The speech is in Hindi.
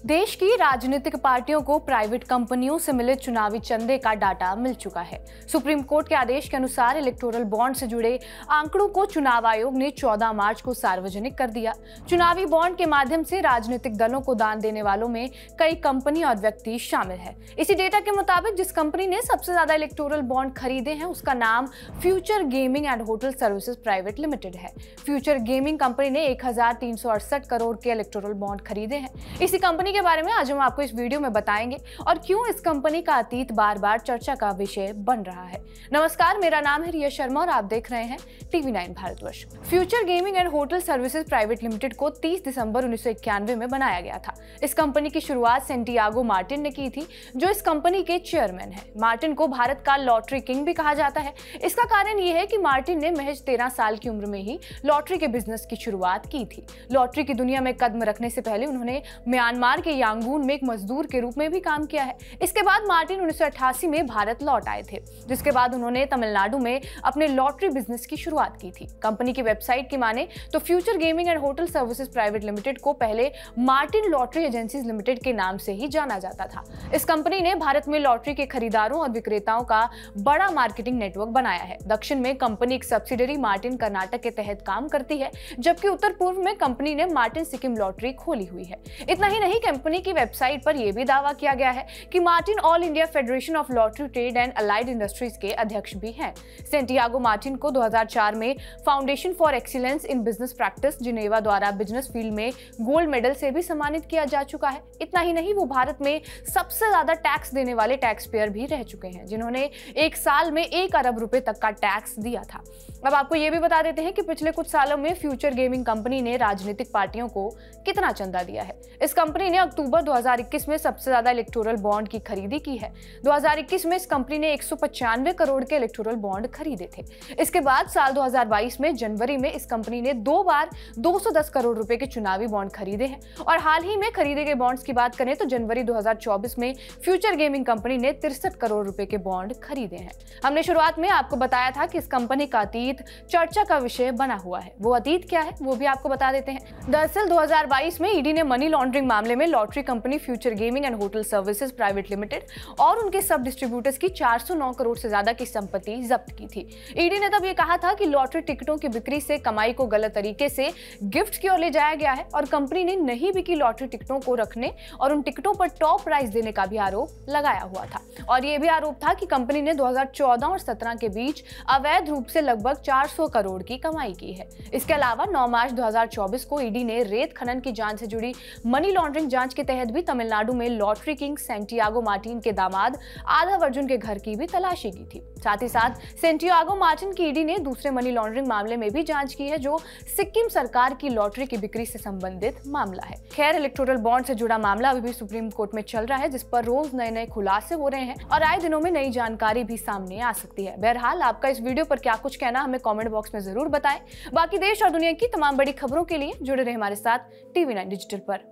देश की राजनीतिक पार्टियों को प्राइवेट कंपनियों से मिले चुनावी चंदे का डाटा मिल चुका है। सुप्रीम कोर्ट के आदेश के अनुसार इलेक्टोरल बॉन्ड से जुड़े आंकड़ों को चुनाव आयोग ने 14 मार्च को सार्वजनिक कर दिया। चुनावी बॉन्ड के माध्यम से राजनीतिक दलों को दान देने वालों में कई कंपनी और व्यक्ति शामिल है। इसी डेटा के मुताबिक जिस कंपनी ने सबसे ज्यादा इलेक्टोरल बॉन्ड खरीदे हैं उसका नाम future gaming and hotel services private limited है। फ्यूचर गेमिंग कंपनी ने 1368 करोड़ के इलेक्टोरल बॉन्ड खरीदे हैं। इसी कंपनी के बारे में आज हम आपको इस वीडियो में बताएंगे और क्यों इस कंपनी का अतीत बार बार चर्चा का विषय बन रहा है। नमस्कार, मेरा नाम है रिया शर्मा और आप देख रहे हैं TV9 Bharatvarsh. Future gaming and hotel services private limited को 30 दिसंबर 1991 में बनाया गया था। इस कंपनी की शुरुआत सेंटियागो मार्टिन ने की थी, जो इस कंपनी के चेयरमैन हैं। मार्टिन को भारत का लॉटरी किंग भी कहा जाता है। इसका कारण यह है कि मार्टिन ने महज 13 साल की उम्र में ही लॉटरी के बिजनेस की शुरुआत की थी। लॉटरी की दुनिया में कदम रखने से पहले उन्होंने म्यांमार के यांगून में एक मजदूर के रूप में भी काम किया है। इसके बाद मार्टिन 1988 में भारत लौट आए थे, जिसके बाद उन्होंने तमिलनाडु में अपने लॉटरी बिजनेस की शुरुआत की थी। कंपनी की वेबसाइट की माने तो future gaming and hotel services private limited को पहले मार्टिन लॉटरी एजेंसीज लिमिटेड के नाम से ही जाना जाता था। इस कंपनी ने भारत में लॉटरी के खरीदारों और विक्रेताओं का बड़ा मार्केटिंग नेटवर्क बनाया है। दक्षिण में कंपनी एक सब्सिडरी मार्टिन कर्नाटक के तहत काम करती है, जबकि उत्तर पूर्व में कंपनी ने मार्टिन सिक्किम लॉटरी खोली हुई है। इतना ही नहीं, कंपनी की वेबसाइट पर यह भी दावा किया गया है कि Martin all India federation of lottery trade and allied industries के अध्यक्ष भी हैं। सेंटियागो मार्टिन को 2004 में foundation for excellence in business practice Geneva द्वारा बिजनेस फील्ड में गोल्ड मेडल से भी सम्मानित किया जा चुका है। इतना ही नहीं, वो भारत में सबसे ज्यादा टैक्स देने वाले टैक्स पेयर भी रह चुके हैं, जिन्होंने एक साल में 1 अरब रुपए तक का टैक्स दिया था। अब आपको यह भी बता देते हैं कि पिछले कुछ सालों में फ्यूचर गेमिंग कंपनी ने राजनीतिक पार्टियों को कितना चंदा दिया है। इस कंपनी ने अक्टूबर 2021 में सबसे ज्यादा इलेक्टोरल बॉन्ड की खरीदी की है। 2021 में इस कंपनी ने 195 करोड़ के इलेक्टोरल बॉन्ड खरीदे थे। इसके बाद साल 2022 में जनवरी में इस कंपनी ने 2 बार 210 करोड़ रुपए के चुनावी बॉन्ड खरीदे हैं और हाल ही में खरीदे गए बॉन्ड्स की बात करें तो जनवरी 2024 में फ्यूचर गेमिंग कंपनी ने 63 करोड़ रुपए के बॉन्ड खरीदे हैं। हमने शुरुआत में आपको बताया था कि इस कंपनी का अतीत चर्चा का विषय बना हुआ है। वो अतीत क्या है वो भी आपको बता देते हैं। दरअसल 2022 में ईडी ने मनी लॉन्ड्रिंग मामले में lottery company future gaming and hotel services private limited और उनके सब डिस्ट्रीब्यूटर्स की 409 करोड़ से ज्यादा की संपत्ति जब्त की थी। ईडी ने तब ये कहा था कि लॉटरी टिकटों की बिक्री से कमाई को गलत तरीके से गिफ्ट की ओर ले जाया गया है और कंपनी ने नहीं बिकी लॉटरी टिकटों को रखने और उन टिकटों पर टॉप प्राइस देने का भी आरोप लगाया हुआ था। और यह भी आरोप था कि कंपनी ने 2014 और 17 के बीच अवैध रूप से लगभग 400 करोड़ की कमाई की है। इसके अलावा 9 मार्च 2024 को ईडी ने रेत खनन की जांच से जुड़ी मनी लॉन्ड्रिंग जांच के तहत भी तमिलनाडु में लॉटरी किंग सेंटियागो मार्टिन के दामाद आदव अर्जुन के घर की भी तलाशी की थी। साथ ही साथ सेंटियागो मार्टिन की ईडी ने दूसरे मनी लॉन्ड्रिंग मामले में भी जांच की है, जो सिक्किम सरकार की लॉटरी की बिक्री से संबंधित मामला है। खैर, इलेक्टोरल बॉन्ड से जुड़ा मामला अभी भी सुप्रीम कोर्ट में चल रहा है, जिस पर रोज नए नए खुलासे हो रहे हैं और आए दिनों में नई जानकारी भी सामने आ सकती है। बहरहाल, आपका इस वीडियो पर क्या कुछ कहना हमें कमेंट बॉक्स में जरूर बताएं। बाकी देश और दुनिया की तमाम बड़ी खबरों के लिए जुड़े रहे हमारे साथ TV9 डिजिटल पर।